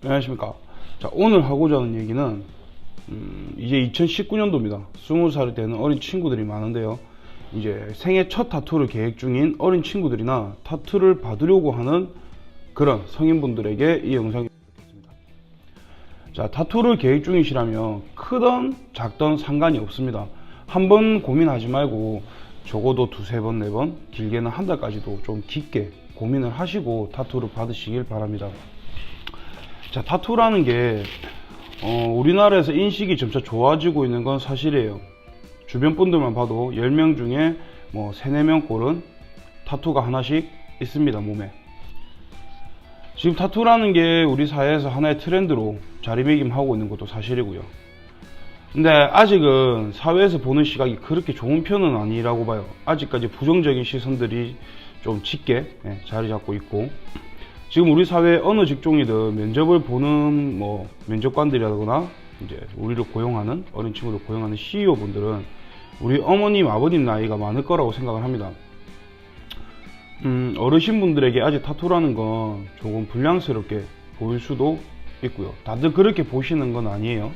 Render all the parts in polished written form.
안녕하십니까. 자, 오늘 하고자 하는 얘기는 이제 2019년도입니다. 20살이 되는 어린 친구들이 많은데요. 이제 생애 첫 타투를 계획 중인 어린 친구들이나 타투를 받으려고 하는 그런 성인분들에게 이 영상이 되겠습니다. 자, 타투를 계획 중이시라면 크던 작던 상관이 없습니다. 한번 고민하지 말고 적어도 두세 번, 네 번, 길게는 한 달까지도 좀 깊게 고민을 하시고 타투를 받으시길 바랍니다. 자, 타투라는 게 우리나라에서 인식이 점차 좋아지고 있는 건 사실이에요. 주변 분들만 봐도 10명 중에 뭐 3, 4명 꼴은 타투가 하나씩 있습니다, 몸에. 지금 타투라는 게 우리 사회에서 하나의 트렌드로 자리매김하고 있는 것도 사실이고요. 근데 아직은 사회에서 보는 시각이 그렇게 좋은 편은 아니라고 봐요. 아직까지 부정적인 시선들이 좀 짙게 자리 잡고 있고, 지금 우리 사회 어느 직종이든 면접을 보는 뭐 면접관들이라거나 이제 우리를 고용하는 어린 친구들 고용하는 CEO 분들은 우리 어머님 아버님 나이가 많을 거라고 생각을 합니다. 어르신 분들에게 아직 타투라는 건 조금 불량스럽게 보일 수도 있고요. 다들 그렇게 보시는 건 아니에요.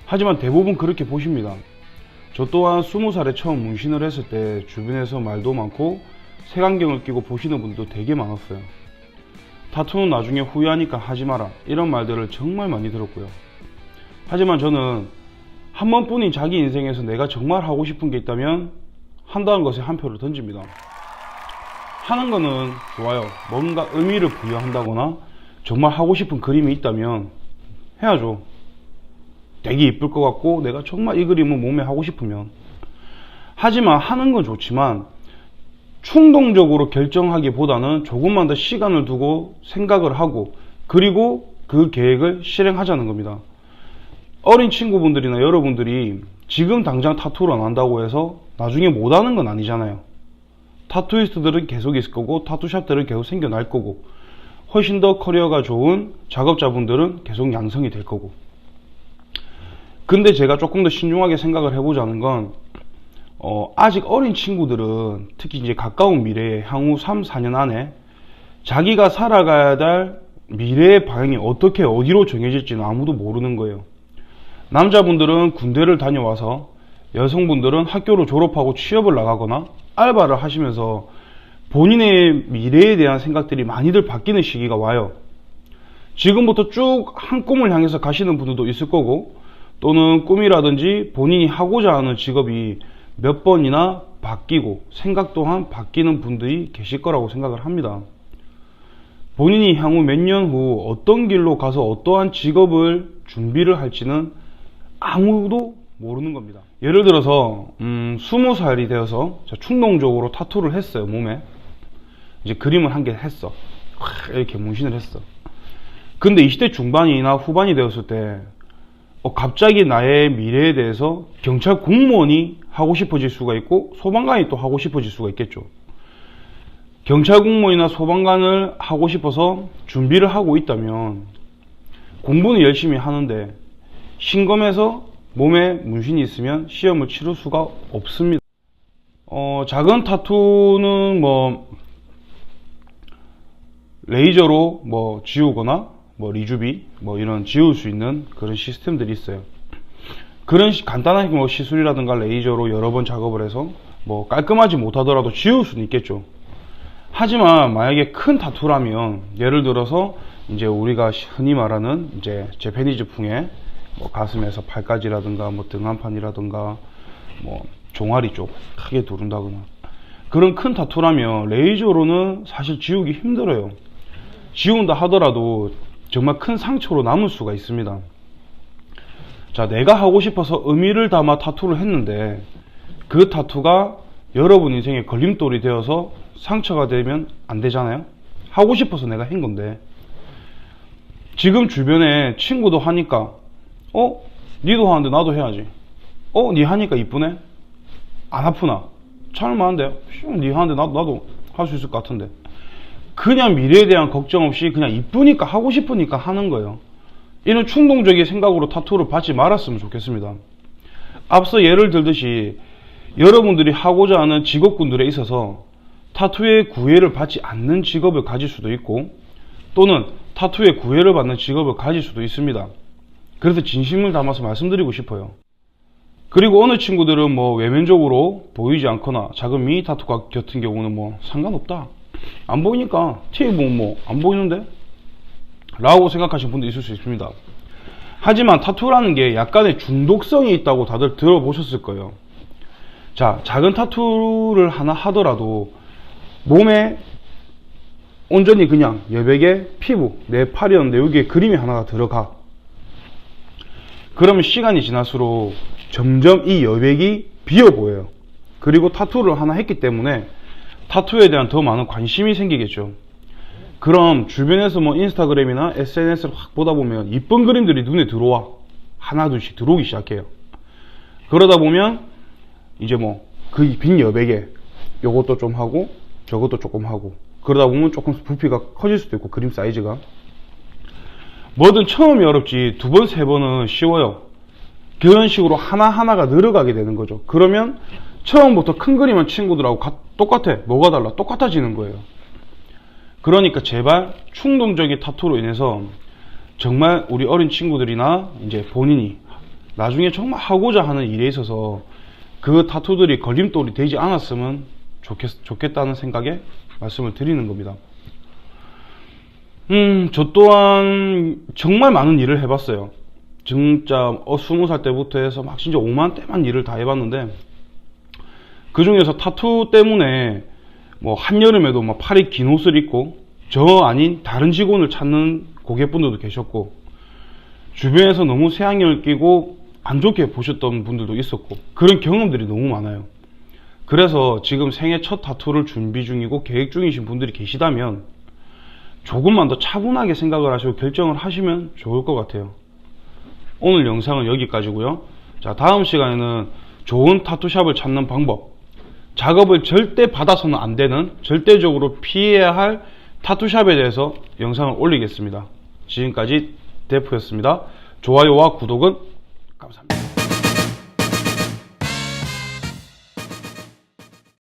하지만 대부분 그렇게 보십니다. 저 또한 20살에 처음 문신을 했을 때 주변에서 말도 많고 색안경을 끼고 보시는 분들도 되게 많았어요. 타투는 나중에 후회하니까 하지 마라, 이런 말들을 정말 많이 들었고요. 하지만 저는 한 번뿐인 자기 인생에서 내가 정말 하고 싶은 게 있다면 한다는 것에 한 표를 던집니다. 하는 거는 좋아요. 뭔가 의미를 부여한다거나 정말 하고 싶은 그림이 있다면 해야죠. 되게 이쁠 것 같고 내가 정말 이 그림을 몸에 하고 싶으면. 하지만 하는 건 좋지만 충동적으로 결정하기보다는 조금만 더 시간을 두고 생각을 하고 그리고 그 계획을 실행하자는 겁니다. 어린 친구분들이나 여러분들이 지금 당장 타투를 안 한다고 해서 나중에 못 하는 건 아니잖아요. 타투이스트들은 계속 있을 거고 타투샵들은 계속 생겨날 거고 훨씬 더 커리어가 좋은 작업자분들은 계속 양성이 될 거고. 근데 제가 조금 더 신중하게 생각을 해보자는 건 아직 어린 친구들은 특히 이제 가까운 미래에 향후 3, 4년 안에 자기가 살아가야 될 미래의 방향이 어떻게 어디로 정해질지는 아무도 모르는 거예요. 남자분들은 군대를 다녀와서 여성분들은 학교를 졸업하고 취업을 나가거나 알바를 하시면서 본인의 미래에 대한 생각들이 많이들 바뀌는 시기가 와요. 지금부터 쭉 한 꿈을 향해서 가시는 분들도 있을 거고 또는 꿈이라든지 본인이 하고자 하는 직업이 몇 번이나 바뀌고 생각 또한 바뀌는 분들이 계실 거라고 생각을 합니다. 본인이 향후 몇 년 후 어떤 길로 가서 어떠한 직업을 준비를 할지는 아무도 모르는 겁니다. 예를 들어서 20살이 되어서 충동적으로 타투를 했어요. 몸에 이제 그림을 한 개 했어. 이렇게 문신을 했어. 근데 20대 중반이나 후반이 되었을 때 갑자기 나의 미래에 대해서 경찰 공무원이 하고 싶어질 수가 있고 소방관이 또 하고 싶어질 수가 있겠죠. 경찰 공무원이나 소방관을 하고 싶어서 준비를 하고 있다면 공부는 열심히 하는데 신검에서 몸에 문신이 있으면 시험을 치를 수가 없습니다. 작은 타투는 뭐 레이저로 뭐 지우거나 뭐 리주비 뭐 이런 지울 수 있는 그런 시스템들이 있어요. 그런 간단한 뭐 시술이라든가 레이저로 여러 번 작업을 해서 뭐 깔끔하지 못하더라도 지울 수는 있겠죠. 하지만 만약에 큰 타투라면 예를 들어서 이제 우리가 흔히 말하는 이제 재패니즈 풍의 뭐 가슴에서 팔까지라든가 뭐 등 한판이라든가 뭐 종아리 쪽 크게 두른다거나 그런 큰 타투라면 레이저로는 사실 지우기 힘들어요. 지운다 하더라도 정말 큰 상처로 남을 수가 있습니다. 자, 내가 하고 싶어서 의미를 담아 타투를 했는데 그 타투가 여러분 인생의 걸림돌이 되어서 상처가 되면 안 되잖아요. 하고 싶어서 내가 한 건데. 지금 주변에 친구도 하니까 니도 하는데 나도 해야지. 니 하니까 이쁘네? 안 아프나? 참을만한데? 니 하는데 나도 할 수 있을 것 같은데. 그냥 미래에 대한 걱정 없이 그냥 이쁘니까 하고 싶으니까 하는 거예요. 이런 충동적인 생각으로 타투를 받지 말았으면 좋겠습니다. 앞서 예를 들듯이 여러분들이 하고자 하는 직업군들에 있어서 타투의 구애를 받지 않는 직업을 가질 수도 있고 또는 타투에 구애를 받는 직업을 가질 수도 있습니다. 그래서 진심을 담아서 말씀드리고 싶어요. 그리고 어느 친구들은 뭐 외면적으로 보이지 않거나 작은 미니 타투 같은 경우는 뭐 상관없다, 안 보이니까 TV 보면 뭐 안 보이는데? 라고 생각하시는 분도 있을 수 있습니다. 하지만 타투라는 게 약간의 중독성이 있다고 다들 들어보셨을 거예요. 자, 작은 타투를 하나 하더라도 몸에 온전히 그냥 여백의 피부, 내 팔이었는데 여기에 그림이 하나가 들어가. 그러면 시간이 지날수록 점점 이 여백이 비어 보여요. 그리고 타투를 하나 했기 때문에 타투에 대한 더 많은 관심이 생기겠죠. 그럼 주변에서 뭐 인스타그램이나 SNS를 확 보다 보면 이쁜 그림들이 눈에 들어와. 하나 둘씩 들어오기 시작해요. 그러다 보면 이제 뭐 그 빈 여백에 요것도 좀 하고 저것도 조금 하고, 그러다 보면 조금 부피가 커질 수도 있고, 그림 사이즈가. 뭐든 처음이 어렵지 두 번, 세 번은 쉬워요. 그런 식으로 하나하나가 늘어가게 되는 거죠. 그러면 처음부터 큰 그림한 친구들하고 똑같아. 뭐가 달라? 똑같아지는 거예요. 그러니까 제발 충동적인 타투로 인해서 정말 우리 어린 친구들이나 이제 본인이 나중에 정말 하고자 하는 일에 있어서 그 타투들이 걸림돌이 되지 않았으면 좋겠다는 생각에 말씀을 드리는 겁니다. 저 또한 정말 많은 일을 해봤어요. 진짜 20살 때부터 해서 막 진짜 5만 대만 일을 다 해봤는데, 그 중에서 타투 때문에 뭐 한여름에도 막 팔이 긴 옷을 입고 저 아닌 다른 직원을 찾는 고객분들도 계셨고, 주변에서 너무 새안경을 끼고 안 좋게 보셨던 분들도 있었고, 그런 경험들이 너무 많아요. 그래서 지금 생애 첫 타투를 준비 중이고 계획 중이신 분들이 계시다면 조금만 더 차분하게 생각을 하시고 결정을 하시면 좋을 것 같아요. 오늘 영상은 여기까지고요. 자, 다음 시간에는 좋은 타투샵을 찾는 방법, 작업을 절대 받아서는 안 되는, 절대적으로 피해야 할 타투샵에 대해서 영상을 올리겠습니다. 지금까지 데프였습니다. 좋아요와 구독은